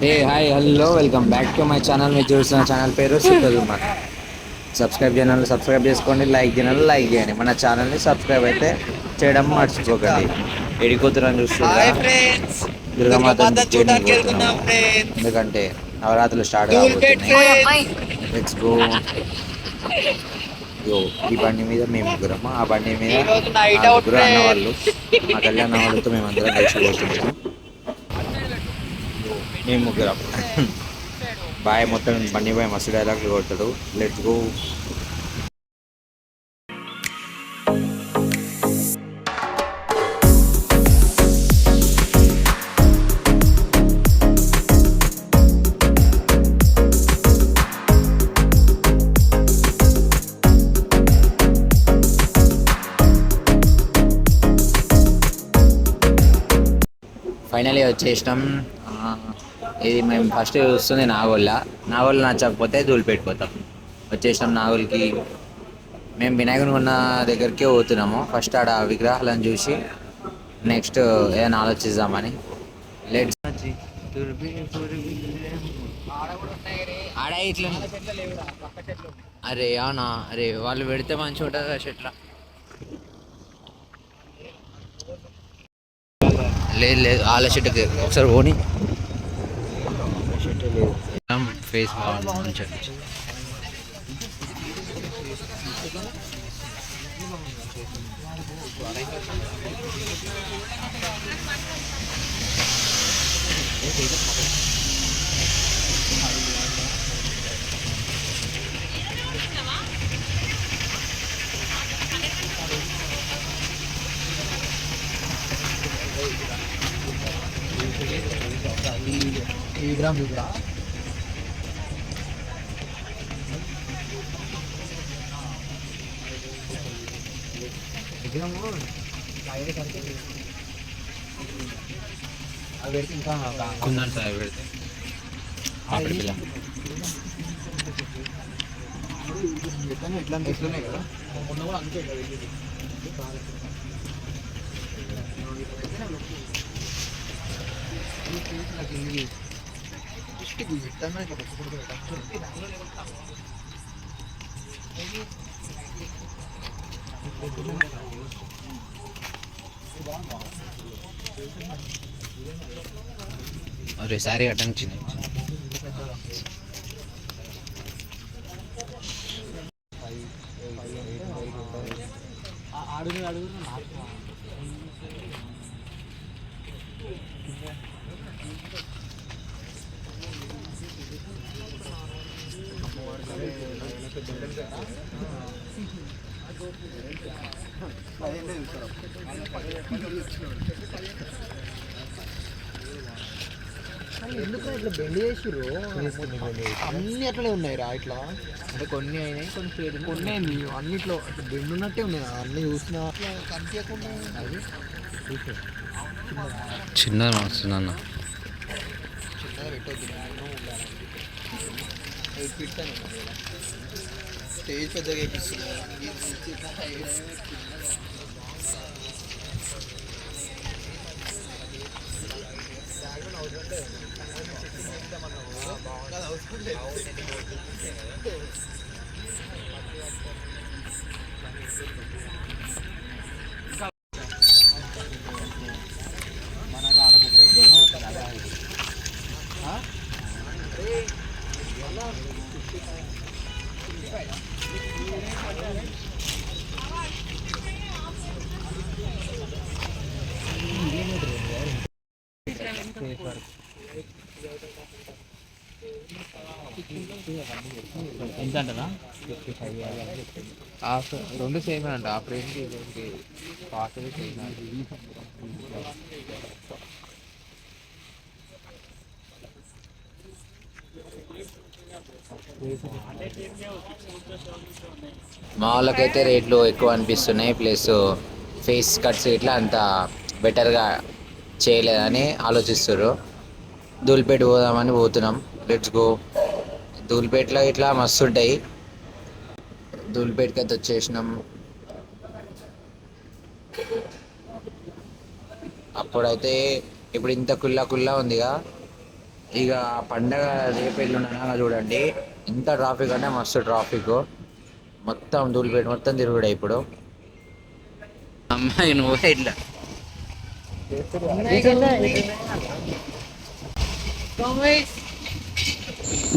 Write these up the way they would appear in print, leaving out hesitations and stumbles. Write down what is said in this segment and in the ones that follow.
A hi hello welcome back to my channel. మీరు చూస్తున్న channel పేరు సుఖద్ ఉమర్. సబ్స్క్రైబ్ చేసుకోండి, లైక్ చేయాలి, లైక్ చేయండి. మన ఛానల్ని సబ్స్క్రైబ్ అయితే చేయడం మర్చిపోకండి. ఎడిపోతున్నా చూస్తుందా, హాయ్ ఫ్రెండ్స్, దుర్గమాతను దుర్గమాత చేయడానికి చూడడానికి వెళ్తున్నాం పోతున్నాము. ఫ్రెండ్స్. ఎందుకంటే నవరాత్రులు స్టార్ట్ టూల్పేట్ కాబోతున్నాయి. ఫ్రెండ్స్. Let's go. యో, ఈ బండి మీద మేము ముగ్గురము, ఆ బండి మీద ఈ రోజు ఆ నైట్ అవుట్ ముగ్గురు అన్నవాళ్ళు, ఫ్రెండ్స్. మా కళ్యాణ వాళ్ళతో మేమందరం కలిసి పోతున్నాము. మేము ముగ్గురం. బాయ్ మొత్తం బండి బాయ్ మస్తు డైలాగ్లు కొడతాడు. Let's go. ఫైనలీ వచ్చేసినాం. ఇది మేము ఫస్ట్ చూస్తుంది నాగోల్ నచ్చకపోతే ధూళిపెట్టిపోతాం. వచ్చేసినాం నాగోల్కి. మేము వినాయకుని ఉన్న దగ్గరికి పోతున్నాము. ఫస్ట్ ఆడ విగ్రహాలను చూసి నెక్స్ట్ ఏదైనా ఆలోచిద్దామని. లెట్స్ ఆడ ఇట్లా. అరే అవునా, అరే వాళ్ళు పెడితే మంచిగా ఉంటుంది కదా చెట్ల. లేదు లేదు, వాళ్ళ చెట్టుకి ఒకసారి పోనీ. ఫేస్ బాగుంది మంచిగా. ఈ గ్రామ్ చూపురా విగ్రహము అవి పెడితే ఇంకా కుందన్ సాయి పెడితే అక్కడ పిల్ల ఎట్లున్నాయి కదా మొన్న కూడా అంతే అరే సారీ అటంచింది. అడుగు అడుగు ఎందుకు ఇట్లా బెండ్ చేసిర్రు? అన్ని అట్లనే ఉన్నాయి రా. ఇట్లా అంటే కొన్ని అయినాయి, కొన్ని అయింది. అన్నిట్లో అట్లా బెండ్ ఉన్నట్టే ఉన్నాయి. అన్ని చూసినా కనిపించకుండా అది చిన్న వస్తుంది అన్న. చిన్నగా పెట్టొద్దు, స్టేజ్ పెద్దగా వేపిస్తున్నారు. ఎంత అంటనా? రెండు సేమ్ అంట. ఆ ఫ్రేమ్కి కాస్ట్ సేమ్. మా వాళ్ళకైతే రేట్లు ఎక్కువ అనిపిస్తున్నాయి. ప్లస్ ఫేస్ కట్స్ ఇట్లా అంత బెటర్గా చేయలేదని ఆలోచిస్తారు. ధూల్పేట పోదామని పోతున్నాం. Let's go. ధూల్పేటలో ఇట్లా మస్తు ఉంటాయి. ధూల్పేటకి అయితే వచ్చేసినాం. అప్పుడైతే ఇప్పుడు ఇంత కుల్లా కుల్లా ఉందిగా, ఇక పండగ రేపు ఎల్లుండగా చూడండి ఎంత ట్రాఫిక్ అంటే మస్తు ట్రాఫిక్. మొత్తం ధూళిపేట మొత్తం తిరుగుడే ఇప్పుడు. అమ్మాయి నువ్వే ఇట్లా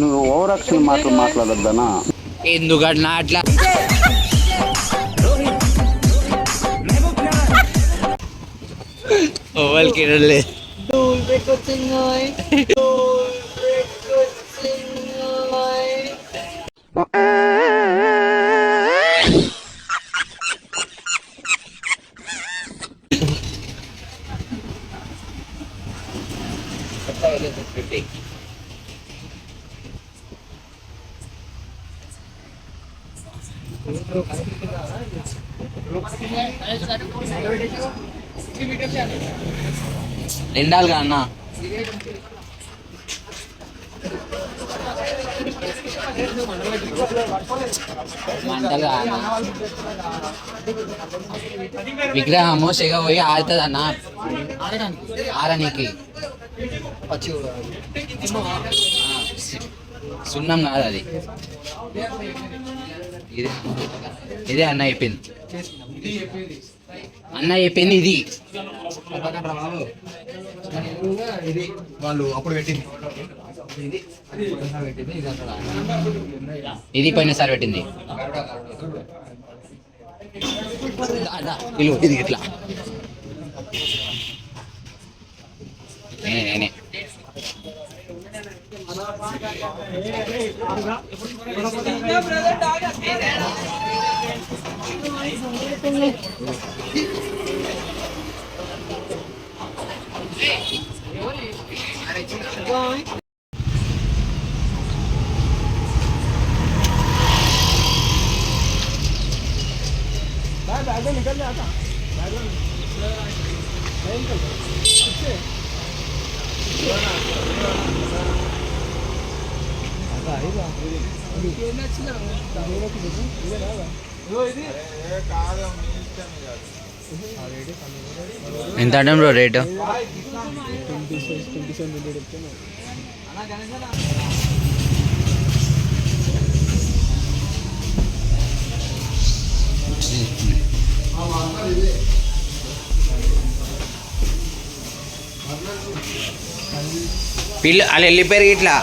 నువ్వు ఓవర్ యాక్షన్ మాటలు మాట్లాడొద్దనా? ఎందుకట్లా అట్లా ఓవల్కి లేదు. నిండాలిగా అన్న. మంటలు అన్న విగ్రహము సెగ పోయి ఆడుతుంది అన్న. ఆరనీకి సున్నం కాదు అది. ఇదే అన్న చెప్పింది. అన్న చెప్పింది ఇది. ఇది వాళ్ళు అప్పుడు పెట్టింది. ఇది పోయినసారి పెట్టింది. ఇది ఇట్లా నేనే निकल जाता ఎంత అంటే బ్రో రేటు? పిల్లు వాళ్ళు వెళ్ళిపోయారు ఇట్లా.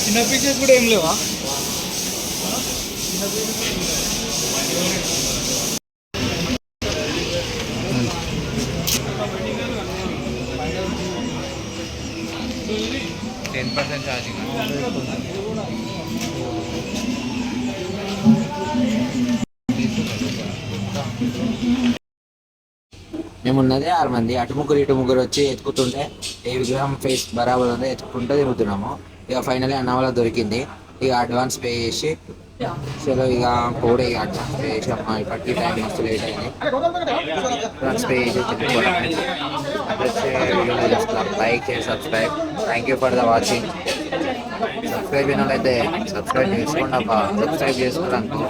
చిన్న పిక్చర్స్ కూడా ఏం లేవా? 10% ఛార్జింగ్. మేము ఉన్నదే 6 మంది. అటు ముగ్గురు ఇటు ముగ్గురు వచ్చి ఎత్తుకుతుంటే ఏ విగ్రహం ఫేస్ బరాబర్ ఉందో ఎత్తుకుంటూ తిరుగుతున్నాము. ఇక ఫైనలీ అన్న వాళ్ళ దొరికింది. ఇక అడ్వాన్స్ పే చేసి చలో ఇక కూడా ఇక అడ్వాన్స్ పే చేసి అమ్మా ఇప్పటికీ టైం మస్తు లేట్ అయింది. అడ్వాన్స్ పే చేసి లైక్ చేసి subscribe. Thank you for the watching. Subscribe అయిన వాళ్ళైతే సబ్స్క్రైబ్ చేసుకోండి అబ్బా. సబ్స్క్రైబ్ చేసుకోవడానికి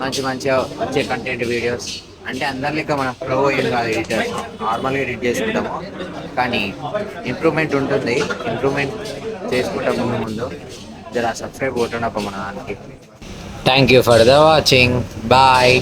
మంచి మంచిగా వచ్చే కంటెంట్ వీడియోస్ అంటే అందరి లెక్క మనం ప్రో ఏం కాదు, ఎడిటర్స్ నార్మల్గా ఎడిట్ చేసుకుంటాము. కానీ ఇంప్రూవ్మెంట్ ఉంటుంది. ఇంప్రూవ్మెంట్ చేసుకుంటాం ముందు జర సబ్స్క్రైబ్ కొట్టండి అప్ప మన దానికి. Thank you for the watching. Bye.